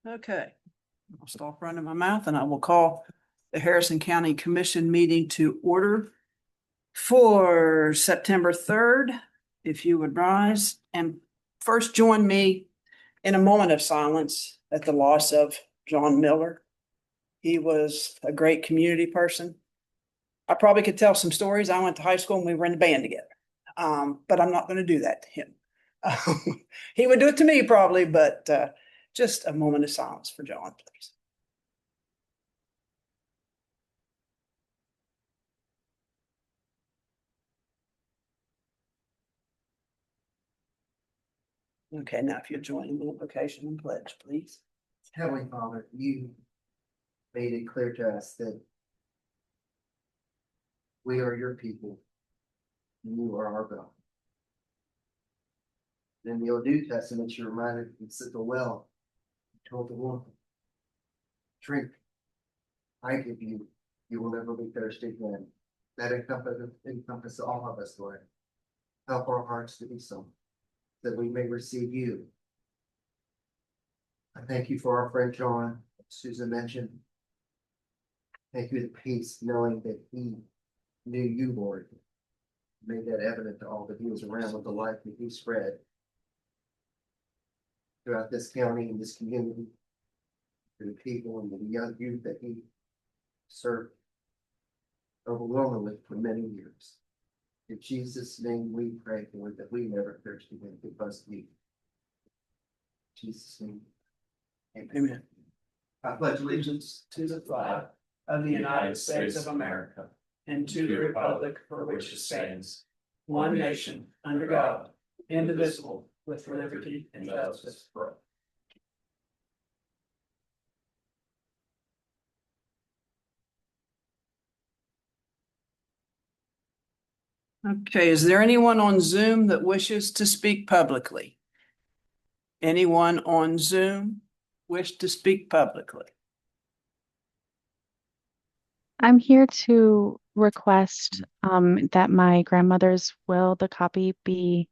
Okay, I'll stop running my mouth and I will call the Harrison County Commission meeting to order for September 3rd. If you would rise and first join me in a moment of silence at the loss of John Miller. He was a great community person. I probably could tell some stories. I went to high school and we were in the band together. But I'm not going to do that to him. He would do it to me probably, but just a moment of silence for John, please. Okay, now if you'll join in the invocation and pledge, please. Heavenly Father, you made it clear to us that we are your people and you are our God. In the Old New Testament, you reminded us at the well, you told the woman, drink, I give you, you will never be thirsty again. That encompasses all of us, Lord. Help our hearts to be so, that we may receive you. I thank you for our friend John, Susan mentioned. Thank you for the peace, knowing that he knew you, Lord. Made that evident to all that he was around with the life that he spread throughout this county and this community, to the people and the young youth that he served overwhelmingly for many years. In Jesus' name we pray, Lord, that we never thirst again because of you. In Jesus' name. Amen. I pledge allegiance to the flag of the United States of America and to the republic for which it stands, one nation, under God, indivisible, with liberty and justice for all. Okay, is there anyone on Zoom that wishes to speak publicly? Anyone on Zoom wish to speak publicly? I'm here to request that my grandmother's will, the copy, be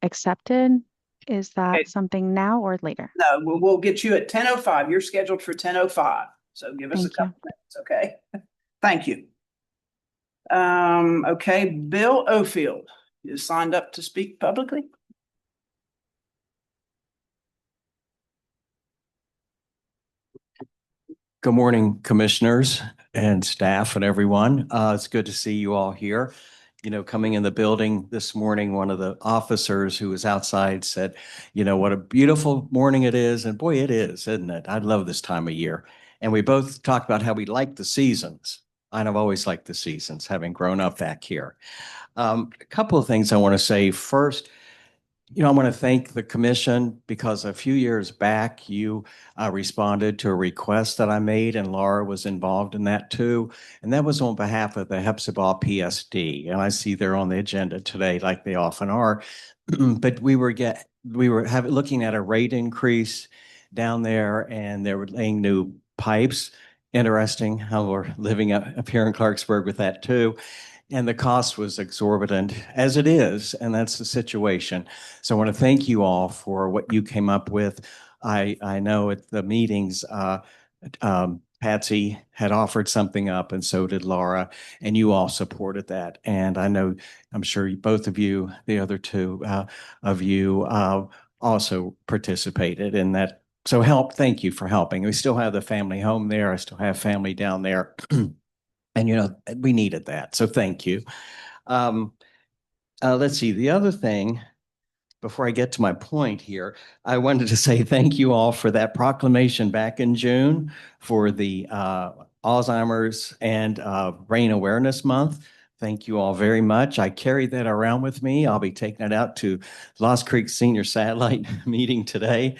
accepted. Is that Okay. something now or later? No, we'll get you at 10:05. You're scheduled for 10:05. So give us a Thank you. couple minutes, okay? Thank you. Okay, Bill Ofield is signed up to speak publicly. Good morning, commissioners and staff and everyone. It's good to see you all here. You know, coming in the building this morning, one of the officers who was outside said, you know, what a beautiful morning it is. And boy, it is, isn't it? I love this time of year. And we both talked about how we like the seasons. And I've always liked the seasons, having grown up back here. A couple of things I want to say. First, you know, I want to thank the commission because a few years back, you responded to a request that I made, and Laura was involved in that too. And that was on behalf of the Hepzibah PSD. And I see they're on the agenda today, like they often are. But we were looking at a rate increase down there, and they were laying new pipes. Interesting how we're living up here in Clarksburg with that too. And the cost was exorbitant, as it is, and that's the situation. So I want to thank you all for what you came up with. I know at the meetings, Patsy had offered something up, and so did Laura, and you all supported that. And I know, I'm sure both of you, the other two of you, also participated in that. So thank you for helping. We still have the family home there. I still have family down there. And, you know, we needed that. So thank you. Let's see. The other thing, before I get to my point here, I wanted to say thank you all for that proclamation back in June for the Alzheimer's and Brain Awareness Month. Thank you all very much. I carry that around with me. I'll be taking it out to Lost Creek Senior Satellite meeting today,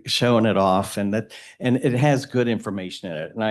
showing it off, and it has good information in it. And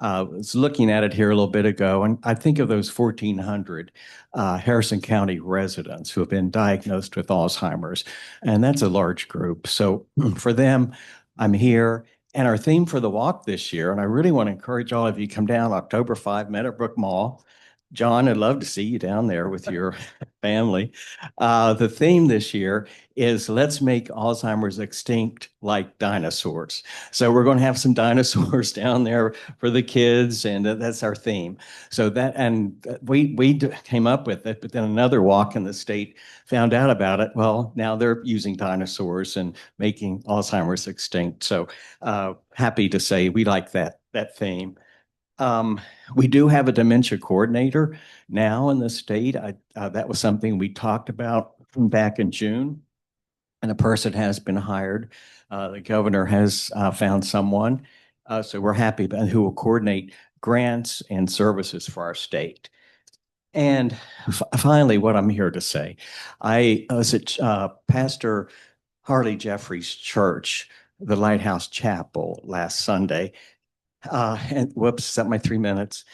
I was looking at it here a little bit ago, and I think of those 1,400 Harrison County residents who have been diagnosed with Alzheimer's, and that's a large group. So for them, I'm here. And our theme for the walk this year, and I really want to encourage all of you to come down October 5, Meadowbrook Mall. John, I'd love to see you down there with your family. The theme this year is let's make Alzheimer's extinct like dinosaurs. So we're going to have some dinosaurs down there for the kids, and that's our theme. So that, and came up with it, but then another walk in the state found out about it. Well, now they're using dinosaurs and making Alzheimer's extinct. So happy to say we like that theme. We do have a dementia coordinator now in the state. That was something we talked about back in June, and a person has been hired. The governor has found someone, so we're happy about who will coordinate grants and services for our state. And finally, what I'm here to say, I was at Pastor Harley Jeffrey's church, the Lighthouse Chapel, last Sunday. And whoops, is that my 3 minutes?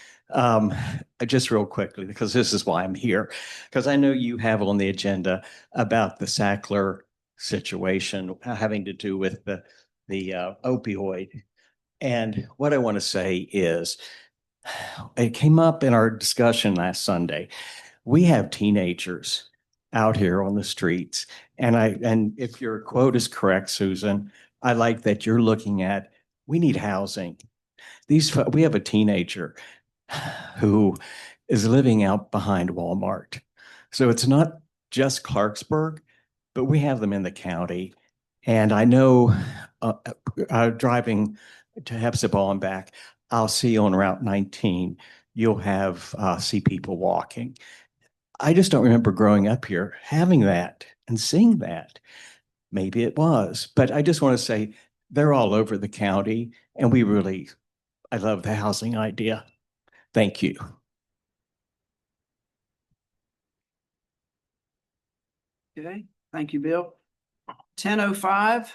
Just real quickly, because this is why I'm here, because I know you have on the agenda about the Sackler situation having to do with the opioid. And what I want to say is, it came up in our discussion last Sunday. We have teenagers out here on the streets, and if your quote is correct, Susan, I like that you're looking at, we need housing. We have a teenager who is living out behind Walmart. So it's not just Clarksburg, but we have them in the county. And I know driving to Hepzibah and back, I'll see on Route 19, you'll have see people walking. I just don't remember growing up here having that and seeing that. Maybe it was, but I just want to say they're all over the county, and I love the housing idea. Thank you. Okay, thank you, Bill. 10:05,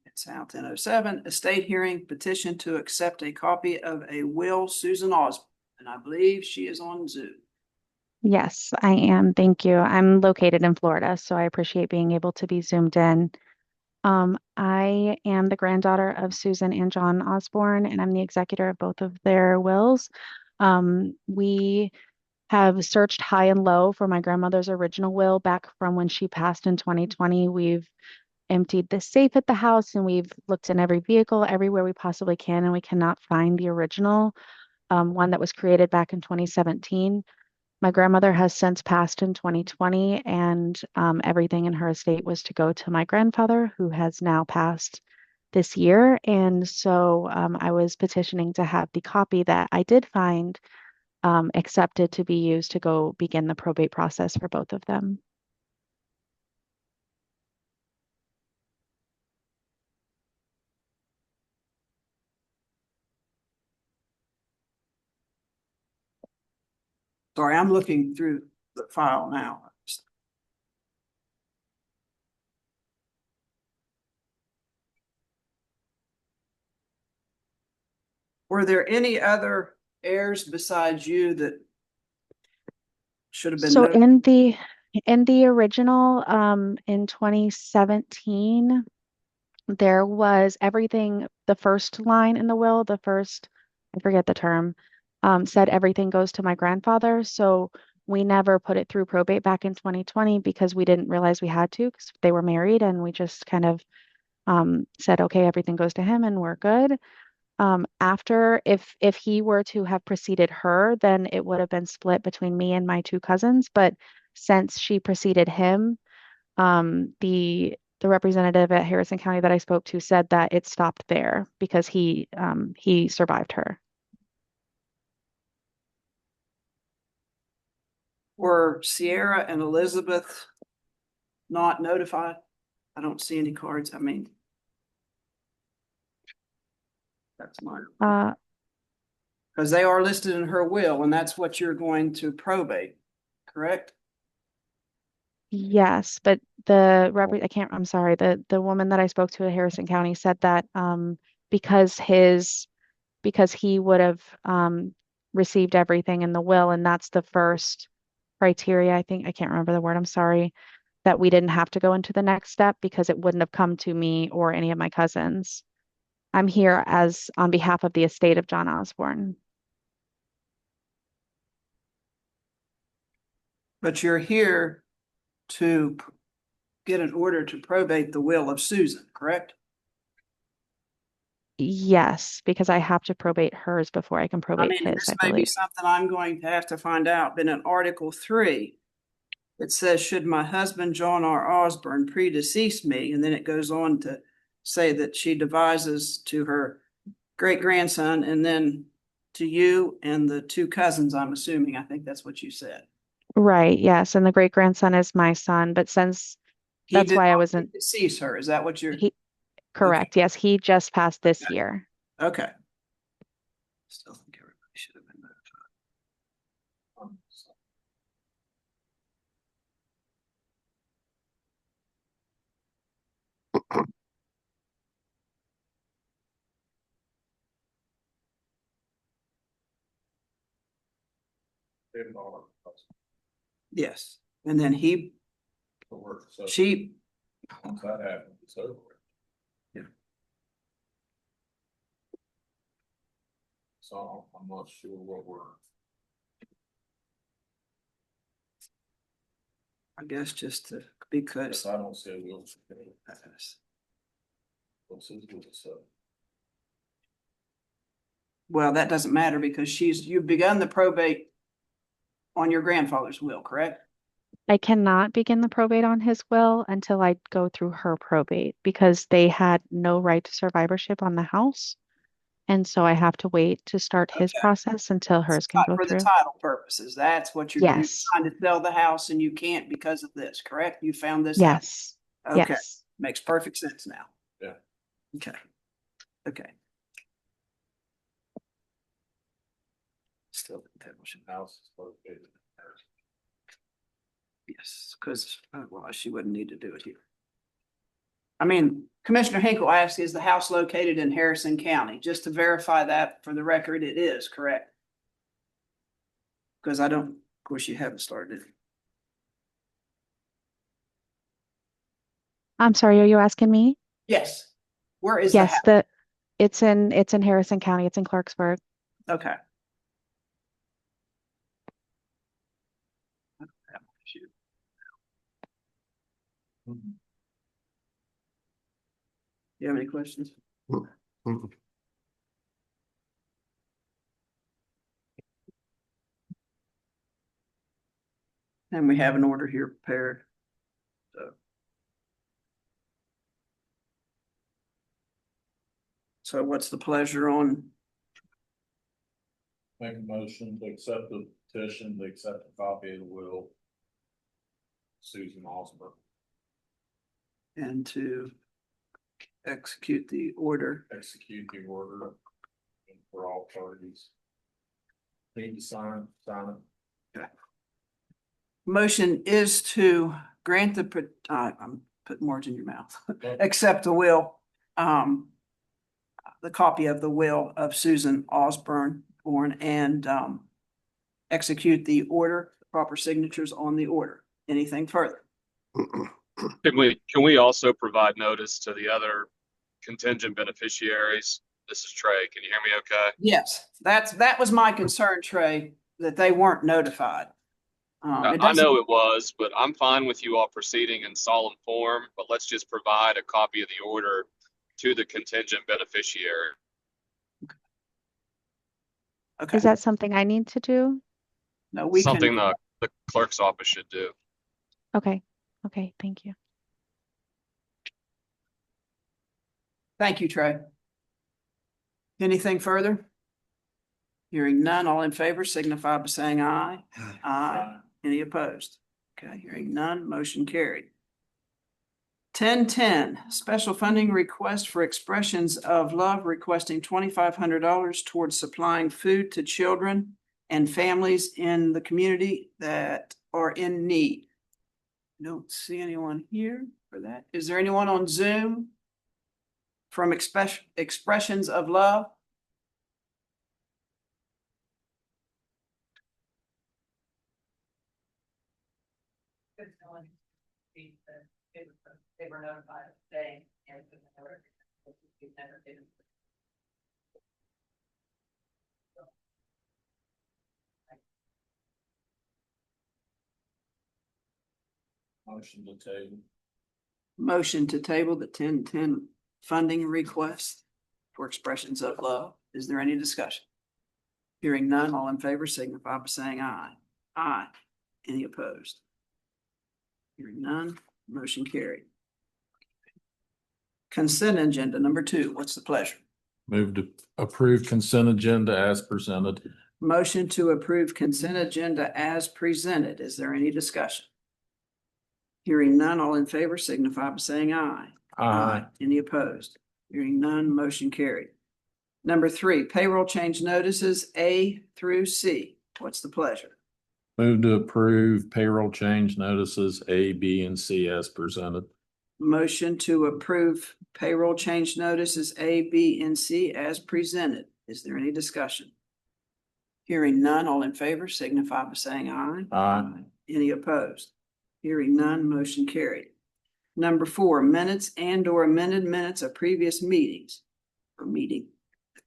it's now 10:07, estate hearing petition to accept a copy of a will, Susan Osborne, and I believe she is on Zoom. Yes, I am. Thank you. I'm located in Florida, so I appreciate being able to be zoomed in. I am the granddaughter of Susan and John Osborne, and I'm the executor of both of their wills. We have searched high and low for my grandmother's original will back from when she passed in 2020. We've emptied the safe at the house, and we've looked in every vehicle, everywhere we possibly can, and we cannot find the original one that was created back in 2017. My grandmother has since passed in 2020, and everything in her estate was to go to my grandfather, who has now passed this year. And so I was petitioning to have the copy that I did find accepted to be used to go begin the probate process for both of them. Sorry, I'm looking through the file now. Were there any other heirs besides you that should have been So notified? in the original in 2017, there was everything, the first line in the will, I forget the term, said everything goes to my grandfather. So we never put it through probate back in 2020 because we didn't realize we had to, because they were married, and we just kind of said, okay, everything goes to him and we're good. After, if he were to have preceded her, then it would have been split between me and my two cousins. But since she preceded him, the representative at Harrison County that I spoke to said that it stopped there because he survived her. Were Sierra and Elizabeth not notified? I don't see any cards. I mean, that's mine. Because they are listed in her will, and that's what you're going to probate, correct? Yes, but I'm sorry, the woman that I spoke to at Harrison County said that because he would have received everything in the will, and that's the first criteria, I think, I can't remember the word, I'm sorry, that we didn't have to go into the next step because it wouldn't have come to me or any of my cousins. I'm here on behalf of the estate of John Osborne. But you're here to get an order to probate the will of Susan, correct? Yes, because I have to probate hers before I can I probate mean, his, this I may be believe. something I'm going to have to find out, but in Article 3, it says, should my husband, John R. Osborne, predecease me, and then it goes on to say that she devises to her great grandson and then to you and the two cousins, I'm assuming. I think that's what you said. Right, yes, and the great grandson is my son, but since He that's did why I not wasn't, predecease her. Is that what you're? he, correct, yes, he just passed this Okay. year. Okay. Still think everybody should have been notified. Yes, and then she, Once that happens, it's over. Yeah. So I'm not sure what we're. I guess just to be Because close. I don't see a will. What's his will, so. Well, that doesn't matter because you've begun the probate on your grandfather's will, correct? I cannot begin the probate on his will until I go through her probate because they had no right to survivorship on the house. And so I have to wait to start his Okay. process until hers can go For the through. title purposes, that's what you're doing. You're Yes, trying to sell the house and you can't because of this, correct? You found this out? yes, Okay, yes. makes perfect sense now. Yeah. Okay. Okay. Still, that was, House is located. yes, because, well, she wouldn't need to do it here. I mean, Commissioner Hinkle asked, is the house located in Harrison County? Just to verify that for the record, it is, correct? Because I don't, of course, you haven't started it. I'm sorry, are you asking me? Yes. Where is the Yes, house? it's in Harrison County. It's in Clarksburg. Okay. You have any questions? And we have an order here prepared. So what's the pleasure on, Make a motion to accept the petition, to accept a copy of the will. Susan Osborne, and to execute the order? execute the order. For all parties. Need to sign it. Motion is to grant I'm putting words in your mouth, accept the will, the copy of the will of Susan Osborne and, execute the order, proper signatures on the order. Anything further? Can we also provide notice to the other contingent beneficiaries? This is Trey. Can you hear me okay? Yes, that was my concern, Trey, that they weren't notified. It I doesn't, know it was, but I'm fine with you all proceeding in solemn form, but let's just provide a copy of the order to the contingent beneficiary. okay, Is that something I need to do? no, we can, Something the clerk's office should do. Okay, okay, thank you. thank you, Trey. Anything further? Hearing none, all in favor signify by saying aye. Aye. Any opposed? Okay, hearing none, motion carried. 1010, special funding request for Expressions of Love requesting $2,500 towards supplying food to children and families in the community that are in need. Don't see anyone here for that. Is there anyone on Zoom from Expressions of Love? They were notified today and we've never been. Motion to table. Motion to table the 10-10 funding request for expressions of love. Is there any discussion? Hearing none, all in favor signify by saying aye. Aye. Any opposed? Hearing none, motion carried. Consent agenda number 2, what's the pleasure? Move to approve consent agenda as presented. Motion to approve consent agenda as presented. Is there any discussion? Hearing none, all in favor signify by saying aye. Any opposed? Hearing none, motion carried. Number 3, payroll change notices A through C. What's the pleasure? Move to approve payroll change notices A, B, and C as presented. Motion to approve payroll change notices A, B, and C as presented. Is there any discussion? Hearing none, all in favor signify by saying aye. Aye. Any opposed? Hearing none, motion carried. Number 4, minutes and or amended minutes of previous meetings. For meeting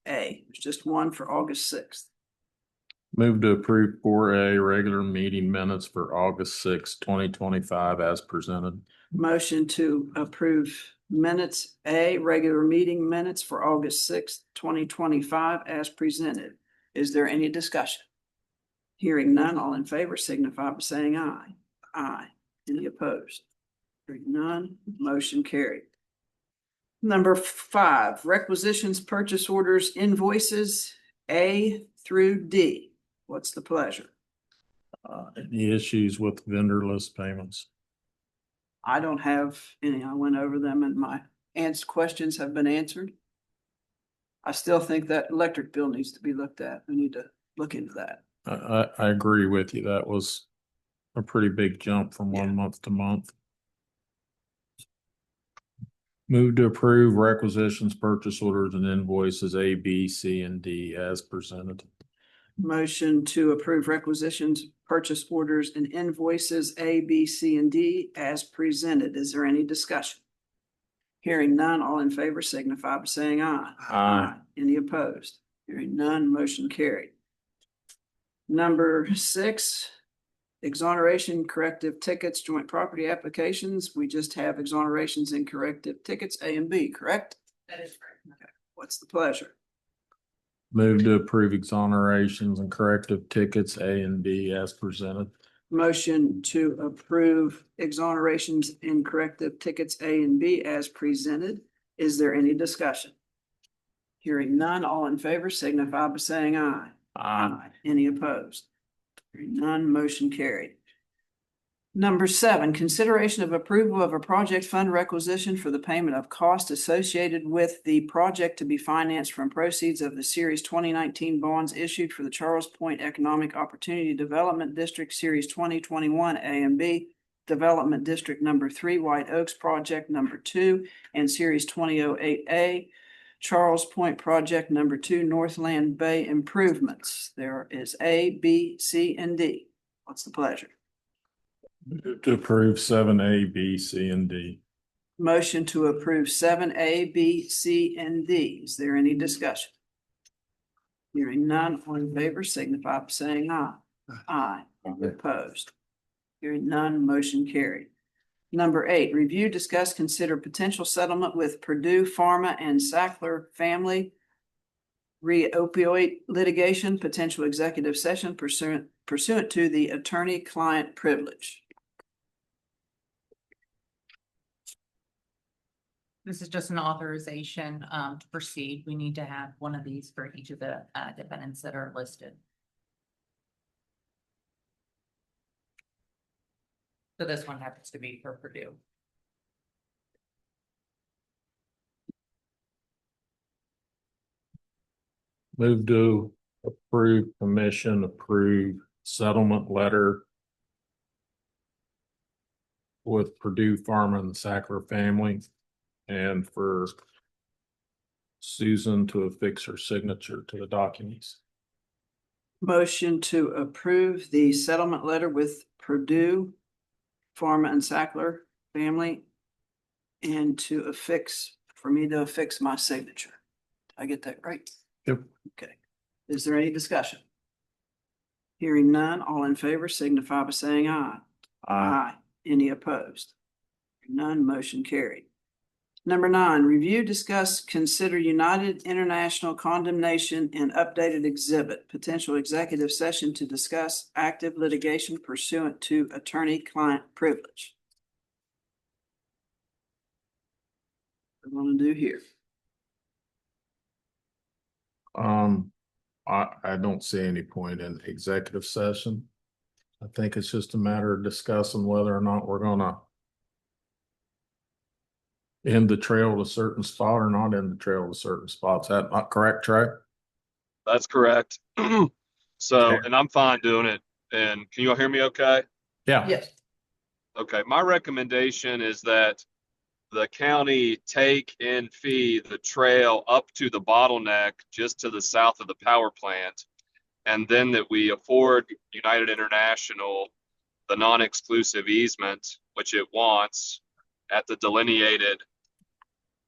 A, there's just one for August 6th. Move to approve 4A regular meeting minutes for August 6, 2025 as presented. Motion to approve minutes A, regular meeting minutes for August 6th, 2025 as presented. Is there any discussion? Hearing none, all in favor signify by saying aye. Aye. Any opposed? Hearing none, motion carried. Number 5, requisitions, purchase orders, invoices A through D. What's the pleasure? Any issues with vendor list payments? I don't have any. I went over them and my questions have been answered. I still think that electric bill needs to be looked at. We need to look into that. I agree with you. That was a pretty big jump from Yeah. one month to month. Move to approve requisitions, purchase orders, and invoices A, B, C, and D as presented. Motion to approve requisitions, purchase orders, and invoices A, B, C, and D as presented. Is there any discussion? Hearing none, all in favor signify by saying aye. Aye. Any opposed? Hearing none, motion carried. Number 6, exoneration, corrective tickets, joint property applications. We just have exonerations and corrective tickets A and B, correct? That is correct. Okay. What's the pleasure? Move to approve exonerations and corrective tickets A and B as presented. Motion to approve exonerations and corrective tickets A and B as presented. Is there any discussion? Hearing none, all in favor signify by saying aye. Any opposed? Hearing none, motion carried. Number 7, consideration of approval of a project fund requisition for the payment of costs associated with the project to be financed from proceeds of the Series 2019 bonds issued for the Charles Point Economic Opportunity Development District Series 2021 A and B, Development District Number 3, White Oaks Project Number 2, and Series 2008A, Charles Point Project Number 2, Northland Bay Improvements. There is A, B, C, and D. What's the pleasure? Move to approve 7A, B, C, and D. Motion to approve 7A, B, C, and D. Is there any discussion? Hearing none, all in favor signify by saying aye. Aye. Opposed? Hearing none, motion carried. Number 8, review, discuss, consider potential settlement with Purdue Pharma and Sackler family re-opioid litigation, potential executive session pursuant to the attorney-client privilege. This is just an authorization to proceed. We need to have one of these for each of the defendants that are listed. So this one happens to be for Purdue. Move to approve settlement letter with Purdue Pharma and the Sackler family, and for Susan to affix her signature to the documents. Motion to approve the settlement letter with Purdue Pharma and Sackler family and to for me to affix my signature. Did I get that right? Yep. Okay. Is there any discussion? Hearing none, all in favor signify by saying aye. Aye. Any opposed? None, motion carried. Number 9, review, discuss, consider United International condemnation and updated exhibit, potential executive session to discuss active litigation pursuant to attorney-client privilege. What we're going to do here. I don't see any point in executive session. I think it's just a matter of discussing whether or not we're gonna end the trail at a certain spot or not end the trail at a certain spot. Is that not correct, Trey? That's correct. So, Okay. and I'm fine doing it. And can you all hear me okay? Yeah. Yes. Okay, my recommendation is that the county take and fee the trail up to the bottleneck just to the south of the power plant. And then that we afford United International the non-exclusive easement, which it wants, at the delineated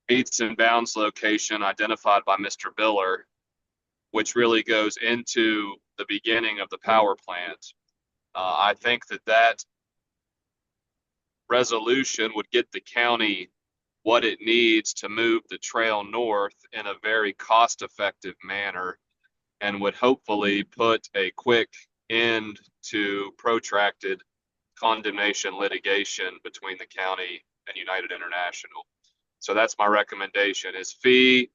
meets and bounds location identified by Mr. Biller, which really goes into the beginning of the power plant. I think that resolution would get the county what it needs to move the trail north in a very cost-effective manner and would hopefully put a quick end to protracted condemnation litigation between the county and United International. So that's my recommendation, is fee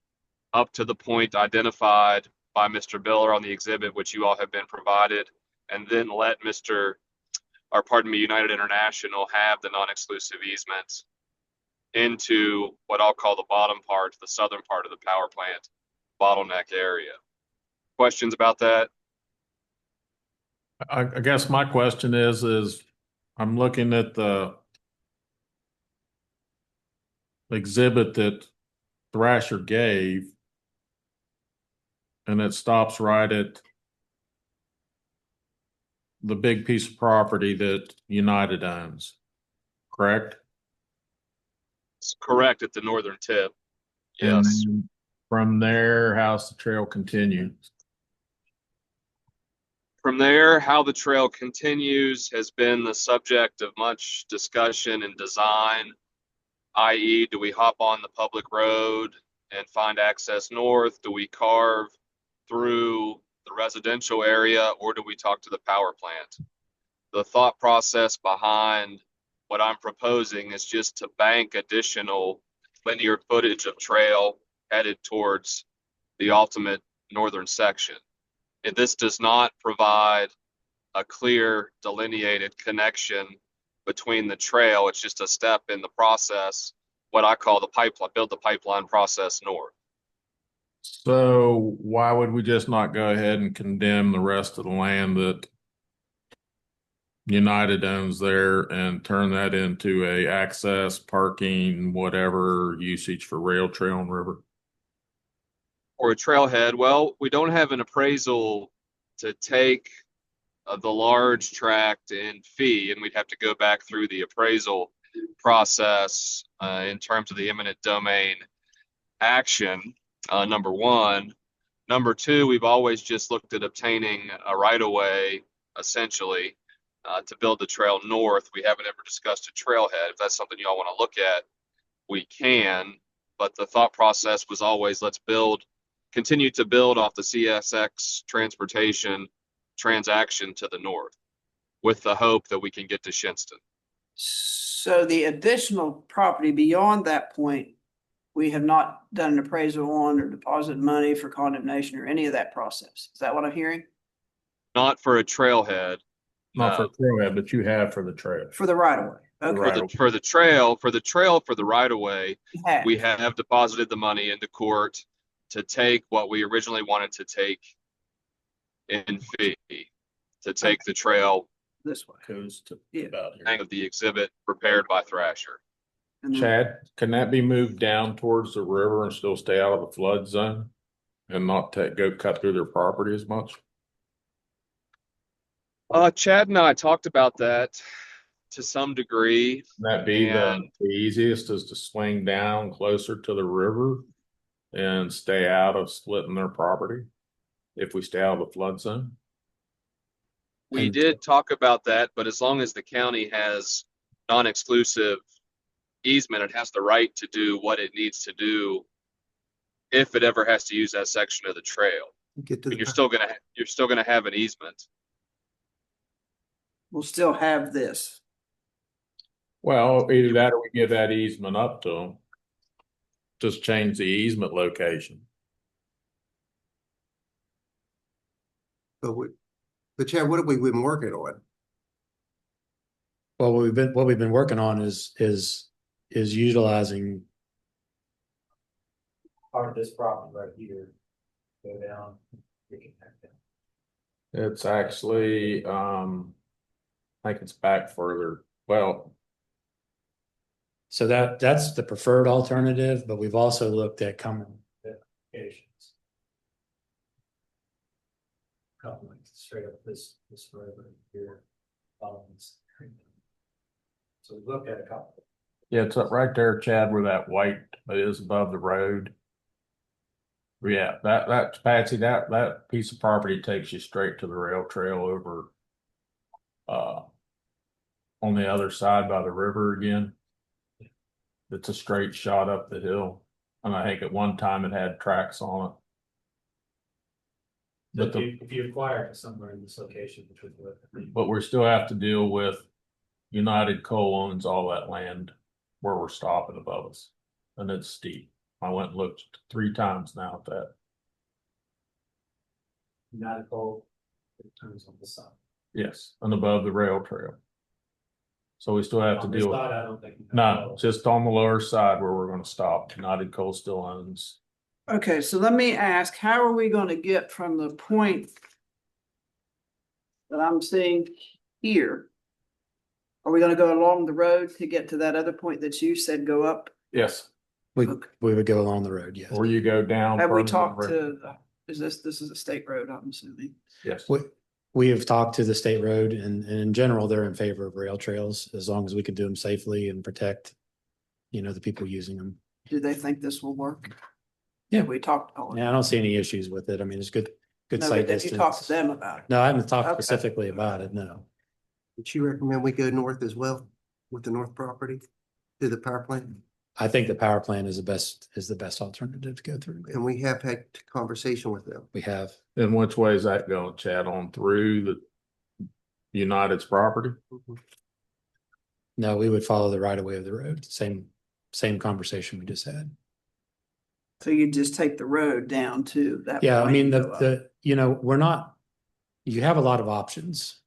up to the point identified by Mr. Biller on the exhibit, which you all have been provided, and then let United International have the non-exclusive easements into what I'll call the bottom part, the southern part of the power plant bottleneck area. Questions about that? I guess my question is I'm looking at the exhibit that Thrasher gave, and it stops right at the big piece of property that United owns, correct? It's correct at the northern tip. And Yes. then from there, how's the trail continue? From there, how the trail continues has been the subject of much discussion and design, i.e., do we hop on the public road and find access north? Do we carve through the residential area, or do we talk to the power plant? The thought process behind what I'm proposing is just to bank additional linear footage of trail headed towards the ultimate northern section. And this does not provide a clear delineated connection between the trail. It's just a step in the process, what I call the pipeline, build the pipeline process north. So why would we just not go ahead and condemn the rest of the land that United owns there and turn that into a access, parking, whatever usage for rail, trail, and river? Or a trailhead, well, we don't have an appraisal to take the large tract in fee, and we'd have to go back through the appraisal process in terms of the eminent domain action, number one. Number two, we've always just looked at obtaining a right-of-way, essentially, to build the trail north. We haven't ever discussed a trailhead. If that's something y'all want to look at, we can. But the thought process was always, let's continue to build off the CSX transportation transaction to the north with the hope that we can get to Shinston. So the additional property beyond that point, we have not done an appraisal on or deposited money for condemnation or any of that process. Is that what I'm hearing? Not for a trailhead. Not for the trailhead, but you have for the trail. For the right of way. Okay. Right. For the right of way, we have deposited the money into court to take what we originally wanted to take in fee, to take the trail This way. Goes to Yeah. about here. of the exhibit prepared by Thrasher. And then- Chad, can that be moved down towards the river and still stay out of the flood zone and not go cut through their property as much? Chad and I talked about that to some degree. Can that be And- the easiest is to swing down closer to the river and stay out of splitting their property if we stay out of the flood zone? We did talk about that, but as long as the county has non-exclusive easement. It has the right to do what it needs to do if it ever has to use that section of the trail. Get to And the, you're still gonna have an easement. We'll still have this. Well, either that or we give that easement up to them. Just change the easement location. but Chad, what have we been working on? Well, what we've been working on is utilizing Part of this property right here, go down, reconnect them. It's actually, I think it's back further. Well, so that's the preferred alternative, but we've also looked at coming. Locations. Couple like straight up this road right here. following this. So we looked at a couple. yeah, it's up right there, Chad, where that white is above the road. Yeah, that Patsy, that piece of property takes you straight to the rail trail over on the other side by the river again. It's a straight shot up the hill. And I think at one time it had tracks on it. But If you acquire it somewhere in this location, which would work. But we still have to deal with United Coal owns all that land where we're stopping above us. And it's steep. I went and looked 3 times now at that. United Coal, it turns on the side. Yes, and above the rail trail. So we still have to On this deal with, side, I don't think. no, just on the lower side where we're gonna stop. United Coal still owns. Okay, so let me ask, how are we gonna get from the point that I'm seeing here? Are we gonna go along the road to get to that other point that you said go up? Yes, We Okay. would go along the road, yes. or you go down. Have we further than talked the road. to, this is a state road, I'm assuming. Yes, We have talked to the state road and in general, they're in favor of rail trails as long as we can do them safely and protect, the people using them. Do they think this will work? Yeah. Have we talked? Oh, Yeah, I don't see any issues with it. I mean, it's good no, sight but have you talked to distance. them about it? No, I haven't talked Okay. specifically about it, no. Would you recommend we go north as well with the north property to the power plant? I think the power plant is the best alternative to go through. And we have had conversation with them. We have. and which way is that going, Chad? On through the United's property? No, we would follow the right of way of the road. Same conversation we just had. So you just take the road down to that. Yeah, I point mean, and go up. we're not, you have a lot of options.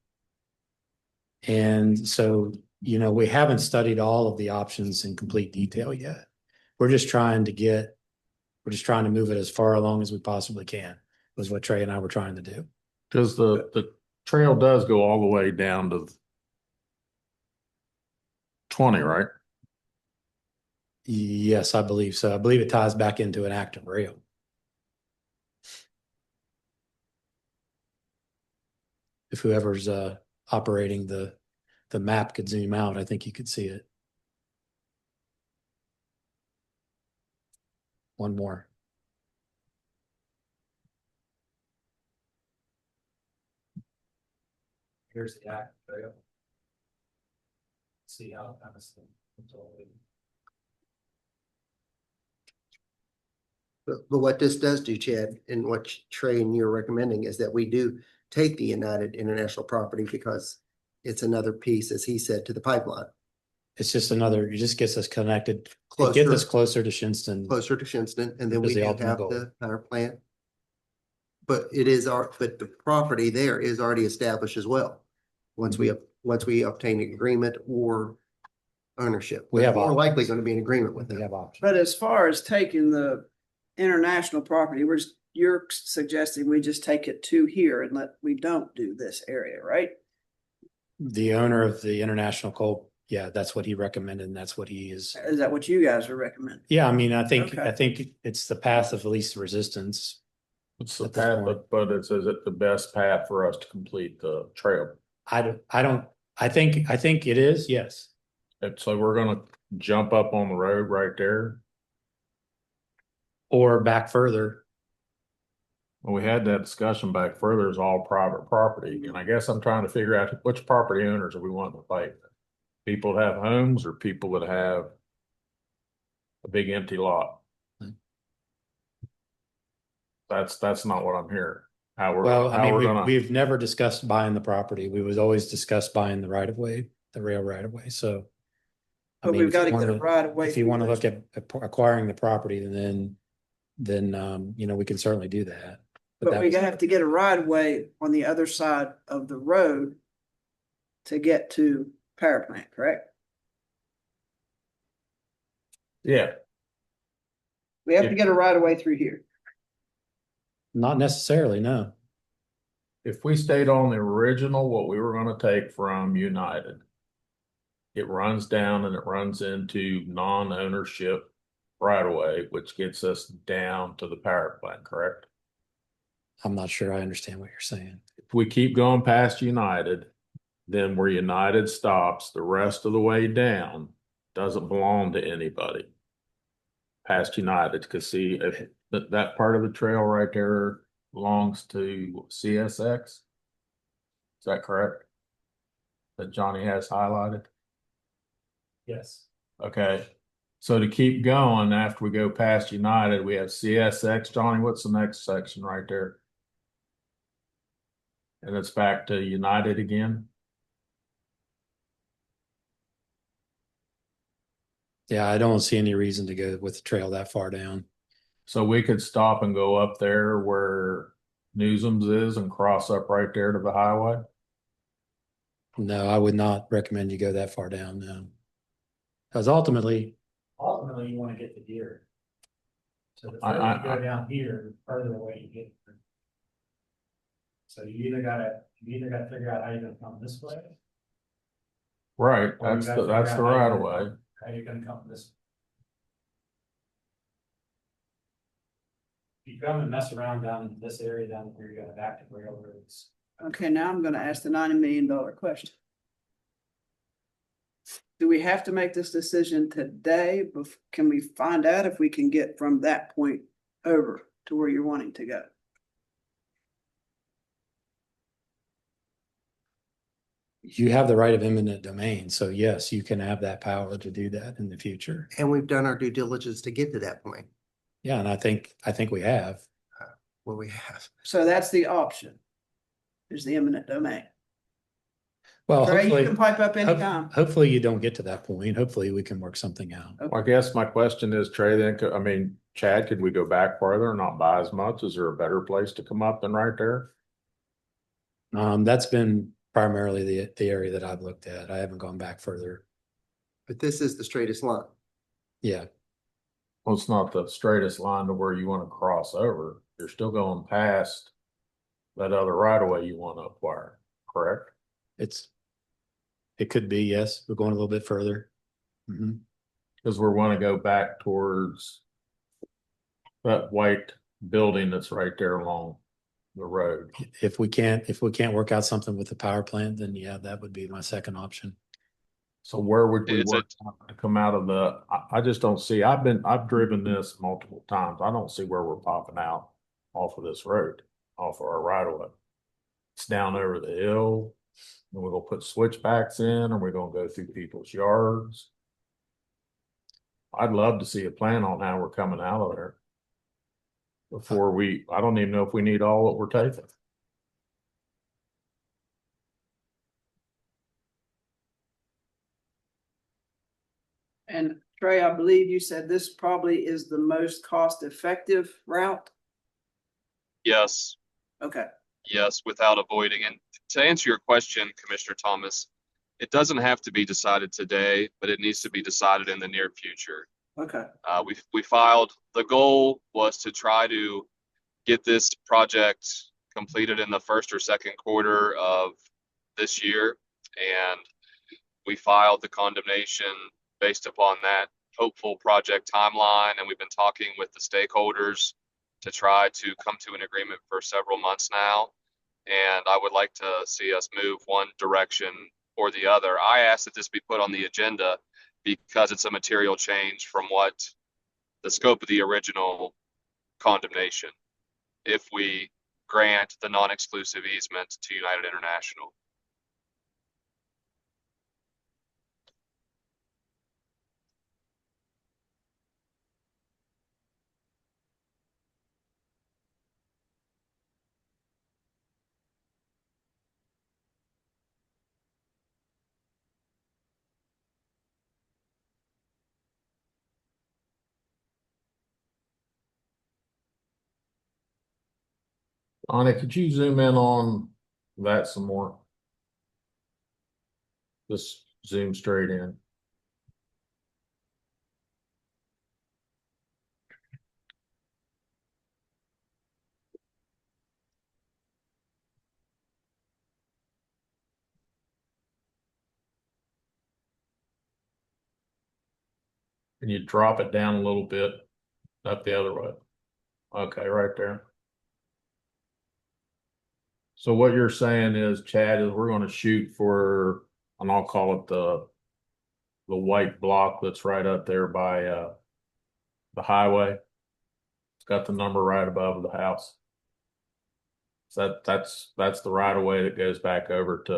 And so, we haven't studied all of the options in complete detail yet. We're just trying to move it as far along as we possibly can, was what Trey and I were trying to do. Cause the trail does go all the way down to 20, right? Yes, I believe so. I believe it ties back into an active rail. If whoever's operating the map could zoom out, I think you could see it. One more. Here's the active trail. See how it kind of. But what this does do, Chad, and what Trey and you're recommending is that we do take the United International property because it's another piece, as he said, to the pipeline, It's just it just gets us connected. It Closer. gets us closer to Shinston. closer to Shinston, and then Is we the do ultimate have goal. the power plant. But but the property there is already established as well. Once we obtain an agreement or ownership. We have More options. likely going to be an agreement with We them. have options. But as far as taking the international property, you're suggesting we just take it to here and we don't do this area, right? The owner of the International Coal, yeah, that's what he recommended and that's what he is. Is that what you guys are recommending? Yeah, I mean, I think Okay. it's the path of least resistance. It's the At this path, point. but is it the best path for us to complete the trail? I think it is, yes. And so we're gonna jump up on the road right there. Or back further. When we had that discussion back further, is all private property, and I guess I'm trying to figure out which property owners are we wanting to fight. People that have homes or people that have a big empty lot? That's not what I'm hearing. Well, I how mean, we're gonna. we've never discussed buying the property. We was always discussed buying the right of way, the rail right of way, so. I But mean, we've if you got to get wanna- it right away. If you want to look at acquiring the property, then, you know, we can certainly do that. But that we was- have to get a right of way on the other side of the road to get to power plant, correct? Yeah, We have to Yeah. get a right of way through here. Not necessarily, no. if we stayed on the original, what we were gonna take from United. It runs down and it runs into non-ownership right away, which gets us down to the power plant, correct? I'm not sure I understand what you're saying. If we keep going past United, then where United stops, the rest of the way down doesn't belong to anybody. Past United, because see, if that part of the trail right there belongs to CSX. Is that correct? That Johnny has highlighted? Yes. Okay, so to keep going, after we go past United, we have CSX. Johnny, what's the next section right there? And it's back to United again? Yeah, I don't see any reason to go with the trail that far down. So we could stop and go up there where Newsom's is and cross up right there to the highway? No, I would not recommend you go that far down, no. Because ultimately, Ultimately, you want to get the deer. So the I- further you I- go down here, the further away you get. So you either gotta figure out how you're gonna come this way, Right, or you that's gotta the, that's figure the out right of way. how you're gonna come this. If you come and mess around down in this area down here, you got active railroads. Okay, now I'm gonna ask the $90 million question. Do we have to make this decision today? Can we find out if we can get from that point over to where you're wanting to go? you have the right of eminent domain, so yes, you can have that power to do that in the future. And we've done our due diligence to get to that point. Yeah, and I think we have. Well, we have. So that's the option. Is the eminent domain. Well, Trey, you hopefully, can pipe up anytime. hopefully you don't get to that point. Hopefully we can work something out. I guess my question is, Trey, then, I mean, Chad, could we go back farther and not buy as much? Is there a better place to come up than right there? That's been primarily the area that I've looked at. I haven't gone back further. But this is the straightest line. Yeah, Well, it's not the straightest line to where you want to cross over. You're still going past that other right of way you want to acquire, correct? it could be, yes. We're going a little bit further. Mhm. Because we want to go back towards that white building that's right there along the road. If we can't work out something with the power plant, then yeah, that would be my second option. So where would we Is work to come out of the, I just don't see, I've driven this multiple times. I don't see where we're popping out off of this road, off of our right of way. It's down over the hill, and we're gonna put switchbacks in, or we're gonna go through people's yards. I'd love to see a plan on how we're coming out of there. Before I don't even know if we need all that we're taking. And Trey, I believe you said this probably is the most cost-effective route? Yes, Okay, yes, without avoiding. And to answer your question, Commissioner Thomas, it doesn't have to be decided today, but it needs to be decided in the near future. okay. We filed, the goal was to try to get this project completed in the first or second quarter of this year. And we filed the condemnation based upon that hopeful project timeline. And we've been talking with the stakeholders to try to come to an agreement for several months now. And I would like to see us move one direction or the other. I asked that this be put on the agenda because it's a material change from what the scope of the original condemnation, if we grant the non-exclusive easement to United International. Anna, could you zoom in on that some more? Just zoom straight in. And you drop it down a little bit up the other way. Okay, right there. So what you're saying is, Chad, is we're gonna shoot for, and I'll call it the white block that's right up there by the highway. It's got the number right above the house. So that's the right of way that goes back over to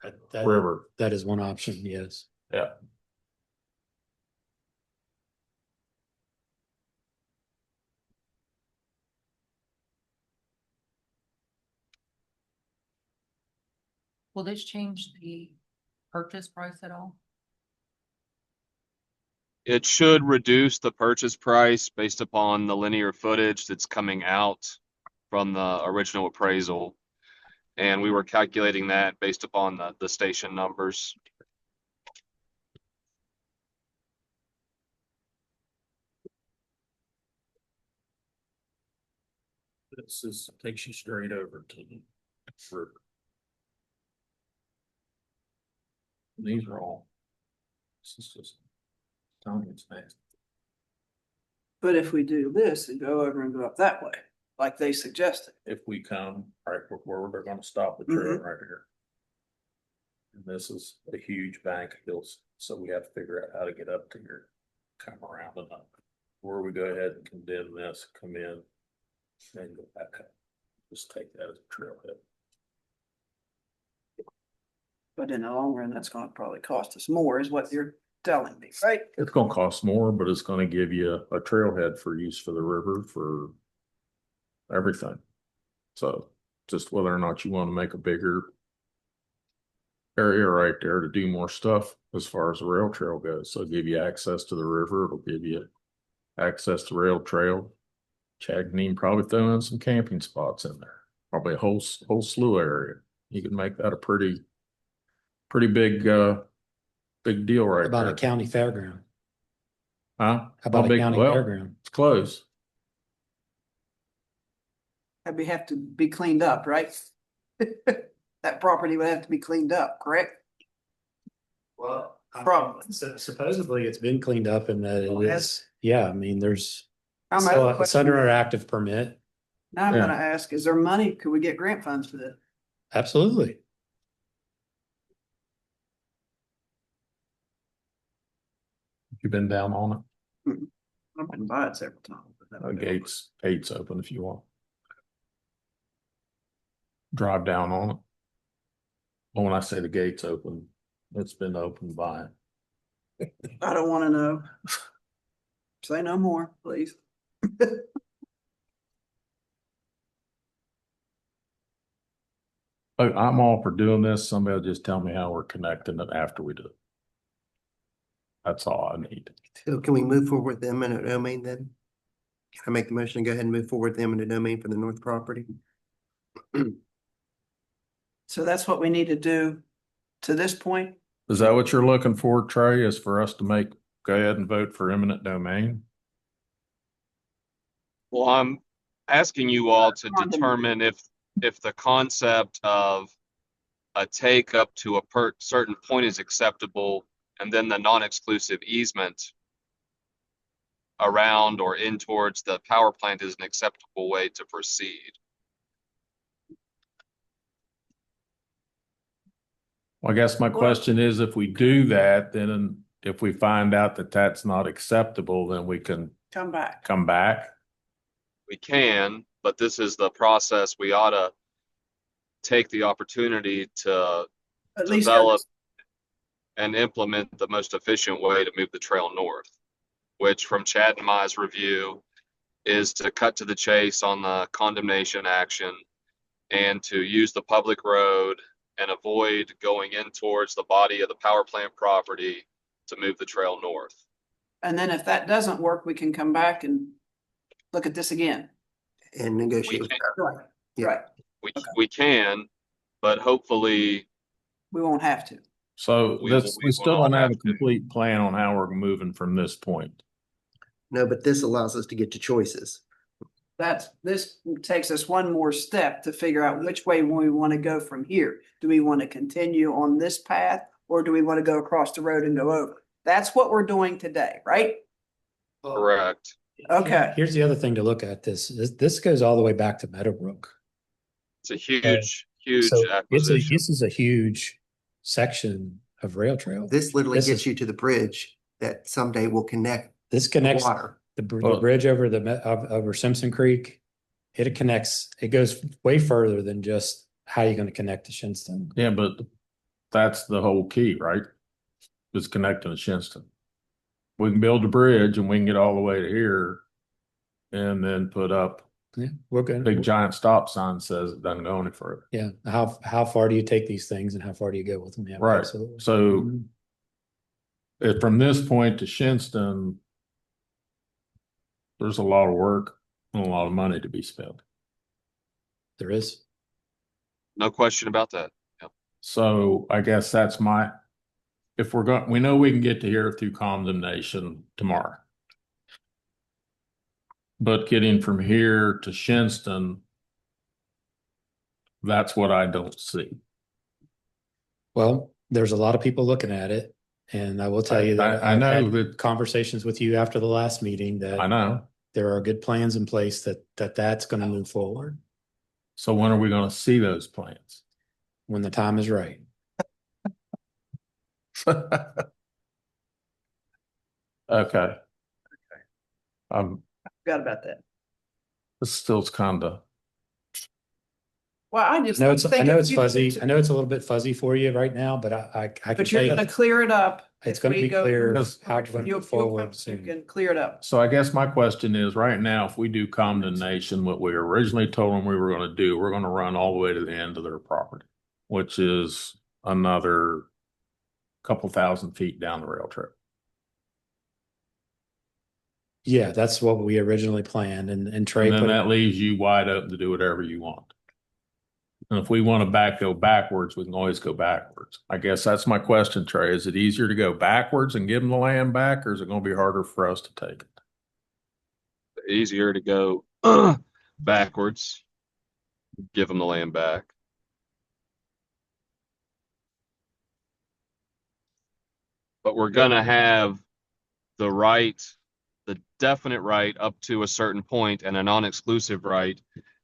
the That- river. That is one option, yes. Yeah. Will this change the purchase price at all? It should reduce the purchase price based upon the linear footage that's coming out from the original appraisal. And we were calculating that based upon the station numbers. Takes you straight over to the river. These are all. This is just telling you it's fast. But if we do this and go over and go up that way, like they suggested, If we come right where they're gonna stop the trail right here. And this is a huge bank of hills, so we have to figure out how to get up to here, come around and up. Or we go ahead and condemn this, come in, then go back up. Just take that as a trailhead. but in the long run, that's gonna probably cost us more, is what you're telling me, right? It's gonna cost more, but it's gonna give you a trailhead for use for the river, for everything. So just whether or not you want to make a bigger area right there to do more stuff as far as the rail trail goes. So it'll give you access to the river, it'll give you access to rail trail. Chad can even probably throw in some camping spots in there, probably a whole slew area. You can make that a pretty big deal right About there. a county fairground. Huh? How about a big? county Well, fairground? it's close. That'd have to be cleaned up, right? That property would have to be cleaned up, correct? Well, Probably. Supposedly it's been cleaned up and that Oh, it has is, yeah, I mean, there's. Now my So other it's under question- our active permit. Now I'm Yeah. gonna ask, is there money? Could we get grant funds for this? Absolutely. You've been down on I've been by it several times. but it. Gates open if you want. Drive down on it. Well, when I say the gate's open, it's been opened by. I don't wanna know. Say no more, please. I'm all for doing this. Somebody will just tell me how we're connecting it after we do it. That's all I need. so can we move forward with the eminent domain then? Can I make the motion to go ahead and move forward with the eminent domain for the north property? So that's what we need to do to this point. Is that what you're looking for, Trey, is for us to go ahead and vote for eminent domain? Well, I'm asking you all to Condom- determine if the concept of a take up to a certain point is acceptable, and then the non-exclusive easement around or in towards the power plant is an acceptable way to proceed. Well, I guess my question is, if we do that, then if we find out that that's not acceptable, then we can Come back. come back. We can, but this is the process. We ought to take the opportunity to At least develop and implement the most efficient way to move the trail north, which from Chad and Mai's review is to cut to the chase on the condemnation action and to use the public road and avoid going in towards the body of the power plant property to move the trail north. And then if that doesn't work, we can come back and look at this again. and negotiate with can't- that. Right, Yeah. right. We can, but hopefully We won't have to. So We this, will- we we will still not don't have have a to. complete plan on how we're moving from this point. No, but this allows us to get to choices. This takes us one more step to figure out which way we want to go from here. Do we want to continue on this path or do we want to go across the road and go over? That's what we're doing today, right? correct. Okay. Here's the other thing to look at. This goes all the way back to Meadowbrook. It's a huge, huge So acquisition. this is a huge section of rail trail. This literally This gets is- you to the bridge that someday will connect This the connects water. the Well- bridge over over Simpson Creek. It connects, it goes way further than just how you're going to connect to Shinston. Yeah, but that's the whole key, right? Is connecting to Shinston. We can build a bridge and we can get all the way to here and then put up Yeah, we're a good. big giant stop sign says it doesn't go any further. Yeah, how far do you take these things and how far do you go with them? Yeah, Right. absolutely. So Mhm. if from this point to Shinston, there's a lot of work and a lot of money to be spent. There is. No question about that. So I guess that's if we're going, we know we can get to here through condemnation tomorrow. But getting from here to Shinston, that's what I don't see. Well, there's a lot of people looking at it. And I will tell you that I I've know had that- conversations with you after the last meeting I that know. there are good plans in place that's going to move forward So when are we going to see those plans? when the time is right. Okay. Forgot about that. This still's kind of, Well, I just. I know think it's if you- fuzzy. I know it's a little bit fuzzy for you right now, but I can But tell you're you gonna clear it up. it's if going to we be go- clear Yes. how you're going to You move forward you soon. can clear it up. so I guess my question is right now, if we do condemnation, what we originally told them we were going to do, we're going to run all the way to the end of their property, which is another couple thousand feet down the rail trail. Yeah, that's what we originally planned and Trey And then put that leaves you wide open to do whatever you want. And if we want to go backwards, we can always go backwards. I guess that's my question, Trey. Is it easier to go backwards and give them the land back, or is it going to be harder for us to take it? Easier to go backwards, give them the land back. But we're gonna have the right, the definite right up to a certain point and a non-exclusive right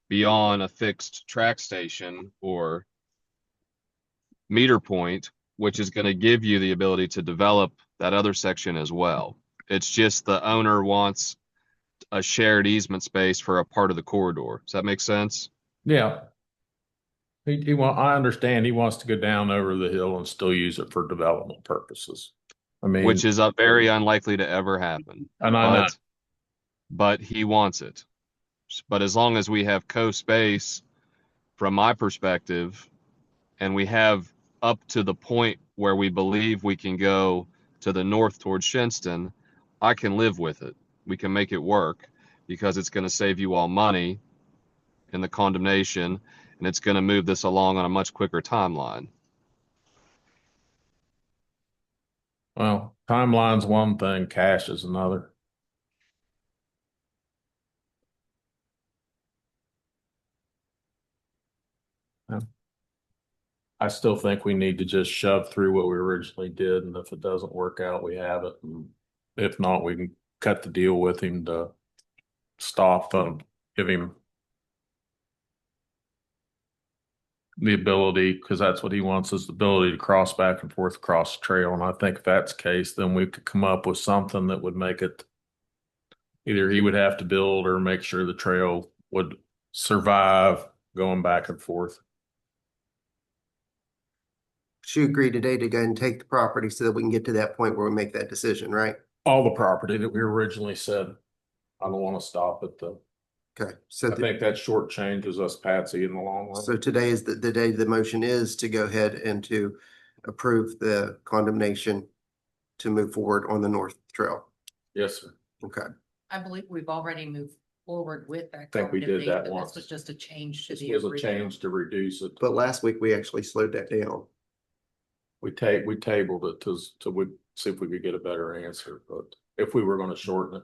beyond a fixed track station or meter point, which is gonna give you the ability to develop that other section as well. It's just the owner wants a shared easement space for a part of the corridor. Does that make sense? Yeah. I understand he wants to go down over the hill and still use it for development purposes. I mean, Which is very unlikely to ever happen. and I know. But he wants it. But as long as we have co-space, from my perspective, and we have up to the point where we believe we can go to the north towards Shinston, I can live with it. We can make it work because it's going to save you all money in the condemnation, and it's going to move this along on a much quicker timeline. Well, timeline's one thing, cash is another. I still think we need to just shove through what we originally did, and if it doesn't work out, we have it. And if not, we can cut the deal with him to stop give him the ability, because that's what he wants, is the ability to cross back and forth across the trail. And I think if that's the case, then we could come up with something that would make it either he would have to build or make sure the trail would survive going back and forth. She agreed today to go ahead and take the property so that we can get to that point where we make that decision, right? All the property that we originally said, I don't want to stop at the, Okay, so, I think that shortchanges us Patsy in the long run. so today is the day the motion is to go ahead and to approve the condemnation to move forward on the North Trail. Yes, sir. Okay, I believe we've already moved forward with that. Think we did that This once. was just a change to This the was a original. change to reduce it. But last week we actually slowed that down. We tabled it to we see if we could get a better answer, but if we were gonna shorten it.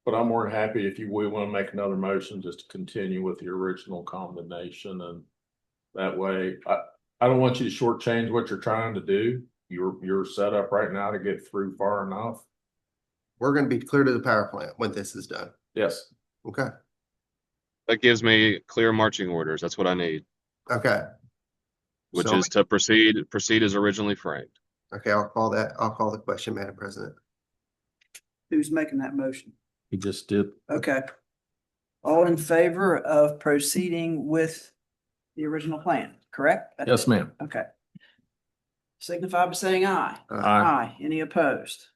But I'm more than happy if we want to make another motion just to continue with the original combination, and that way, I don't want you to shortchange what you're trying to do. You're set up right now to get through far enough. We're gonna be clear to the power plant when this is done. Yes, Okay, That gives me clear marching orders. That's what I need, okay. which So- is to proceed as originally framed. Okay, I'll call the question, Madam President. Who's making that motion? he just did. Okay. All in favor of proceeding with the original plan, correct? That's Yes, it? ma'am. Okay. Signify by saying aye. Aye. Any opposed?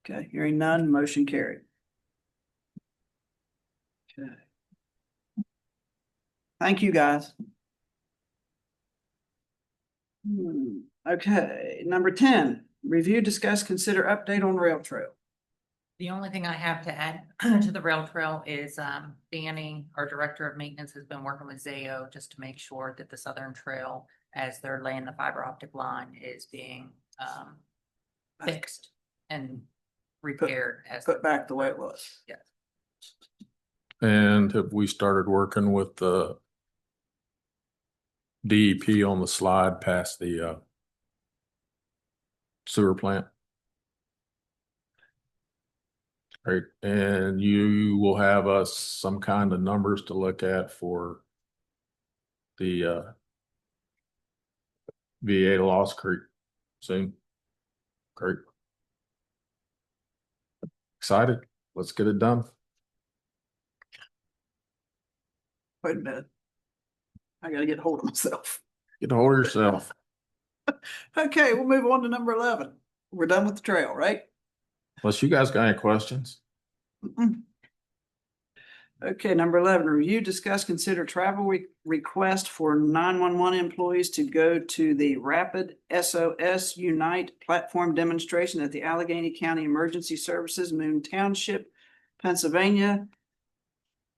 Okay, hearing none, motion carried. Okay. Thank you, guys. Okay, number 10, review, discuss, consider update on rail trail. The only thing I have to add to the rail trail is Danny, our director of maintenance, has been working with Zayo just to make sure that the southern trail, as they're laying the fiber optic line, is being fixed and repaired as Put back the way it was. Yes. And have we started working with the DEP on the slide past the sewer plant? Right, and you will have us some kind of numbers to look at for the VA to Lost Creek soon. Great. Excited. Let's get it done. Wait a minute. I gotta get hold of myself. Get a hold of yourself. Okay, we'll move on to number 11. We're done with the trail, right? Unless you guys got any questions. Mm-mm. Okay, number 11, review, discuss, consider travel request for 911 employees to go to the Rapid SOS Unite platform demonstration at the Allegheny County Emergency Services, Moon Township, Pennsylvania,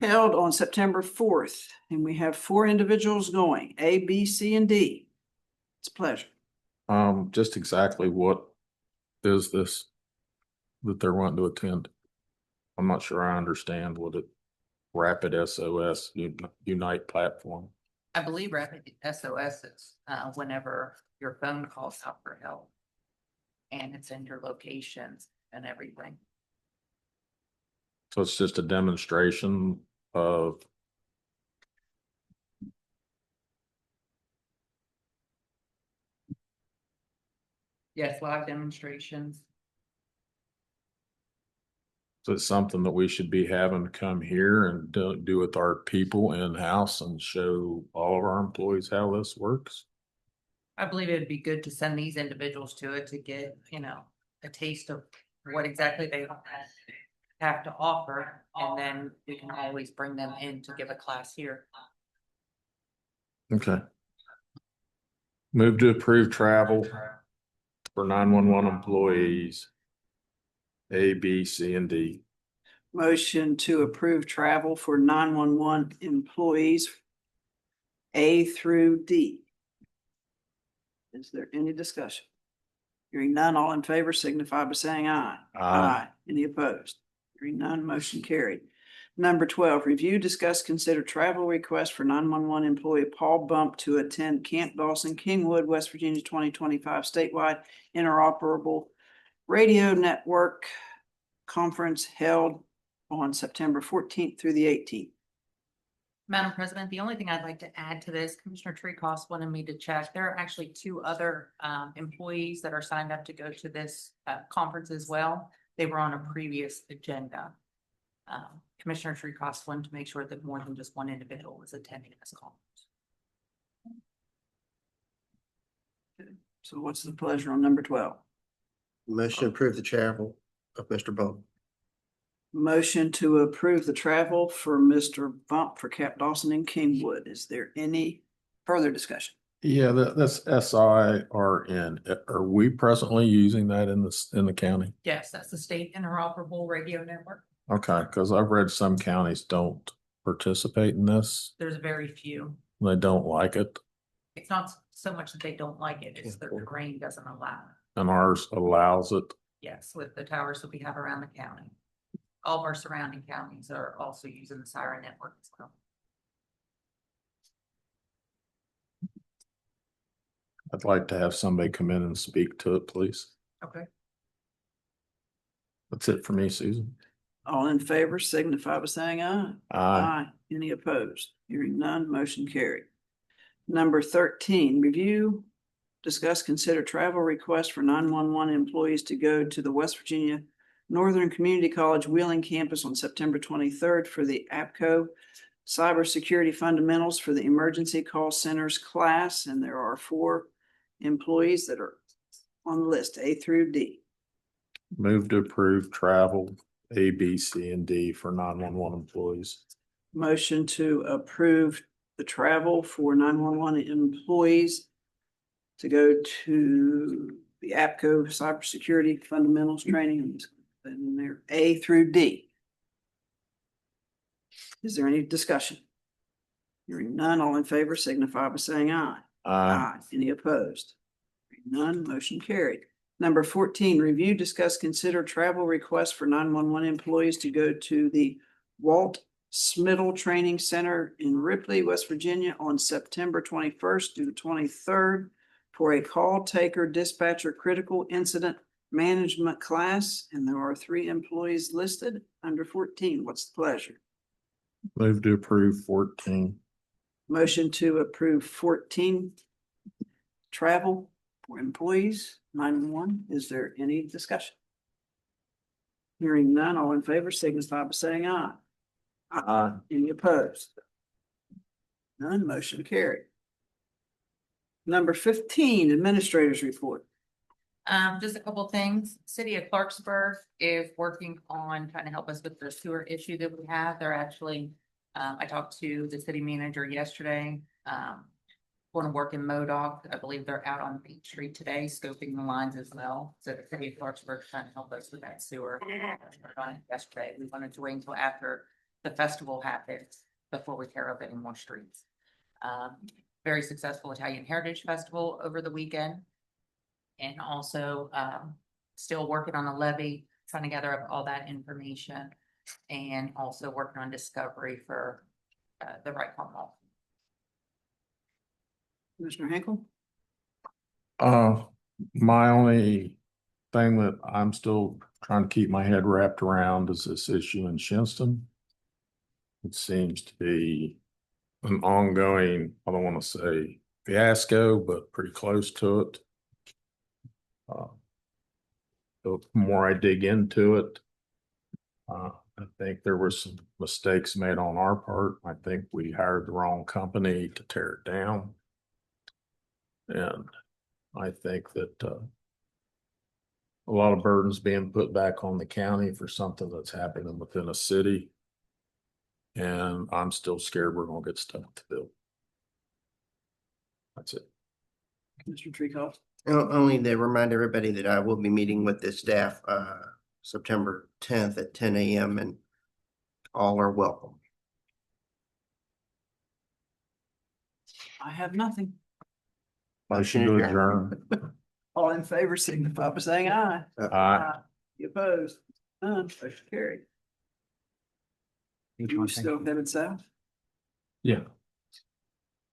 held on September 4th. And we have 4 individuals going, A, B, C, and D. It's a pleasure. Just exactly what is this that they're wanting to attend? I'm not sure I understand what it, Rapid SOS Unite platform. I believe Rapid SOS is whenever your phone calls out for help. And it's in your locations and everything. So it's just a demonstration of. Yes, live demonstrations. So it's something that we should be having come here and do with our people in-house and show all of our employees how this works. I believe it'd be good to send these individuals to it to get, a taste of what exactly they have to offer. And then we can always bring them in to give a class here. Okay. Move to approve travel for 911 employees. A, B, C, and D. Motion to approve travel for 911 employees A through D. Is there any discussion? Hearing none, all in favor signify by saying aye. Aye. Any opposed? Hearing none, motion carried. Number 12, review, discuss, consider travel request for 911 employee Paul Bump to attend Camp Dawson, Kingwood, West Virginia 2025 statewide interoperable radio network conference held on September 14th through the 18th. Madam President, the only thing I'd like to add to this, Commissioner Treecost wanted me to check. There are actually 2 other employees that are signed up to go to this conference as well. They were on a previous agenda. Commissioner Treecost wanted to make sure that more than just one individual was attending this conference. So what's the pleasure on number 12? Motion to approve the travel of Mr. Bowman. Motion to approve the travel for Mr. Bump for Camp Dawson and Kingwood. Is there any further discussion? Yeah, that's SIRN. Are we presently using that in the county? Yes, that's the state interoperable radio network. Okay, because I've read some counties don't participate in this. There's very few. They don't like it, It's not so much that they don't like it, it's that the rain doesn't allow it. and ours allows it. Yes, with the towers that we have around the county. All of our surrounding counties are also using the Siren network as well. I'd like to have somebody come in and speak to it, please. Okay. That's it for me, Susan. All in favor signify by saying aye. Aye. Any opposed? Hearing none, motion carried. Number 13, review, discuss, consider travel request for 911 employees to go to the West Virginia Northern Community College Wheeling campus on September 23rd for the APCO Cybersecurity Fundamentals for the Emergency Call Centers class. And there are 4 employees that are on the list, A through D. Move to approve travel A, B, C, and D for 911 employees. Motion to approve the travel for 911 employees to go to the APCO Cybersecurity Fundamentals Training. And in there, A through D. Is there any discussion? Hearing none, all in favor signify by saying aye. Any opposed? Hearing none, motion carried. Number 14, review, discuss, consider travel requests for 911 employees to go to the Walt Smittle Training Center in Ripley, West Virginia on September 21st through the 23rd for a call taker dispatcher critical incident management class. And there are 3 employees listed under 14. What's the pleasure? Move to approve 14. Motion to approve 14 travel for employees, 911. Is there any discussion? Hearing none, all in favor signify by saying aye. Any opposed? None, motion carried. Number 15, administrators report. Just a couple of things. City of Clarksburg is working on trying to help us with the sewer issue that we have. They're actually, I talked to the city manager yesterday. Going to work in MoDOC. I believe they're out on Beach Street today, scoping the lines as well. So the city of Clarksburg is trying to help us with that sewer. On it yesterday. We wanted to wait until after the festival happens before we tear up any more streets. Very successful Italian Heritage Festival over the weekend. And also still working on a levy, trying to gather up all that information, and also working on discovery for the right mall. Commissioner Hinkle? My only thing that I'm still trying to keep my head wrapped around is this issue in Shinston. It seems to be an ongoing, I don't want to say fiasco, but pretty close to it. The more I dig into it, I think there were some mistakes made on our part. I think we hired the wrong company to tear it down. And I think that a lot of burdens being put back on the county for something that's happening within a city. And I'm still scared we're gonna get stuck with the bill. That's it. Commissioner Treehouse? Only to remind everybody that I will be meeting with the staff September 10th at 10 a.m. and all are welcome. I have nothing. Motion to adjourn. All in favor signify by saying aye. You opposed? None, motion carried. You still headed south? Yeah.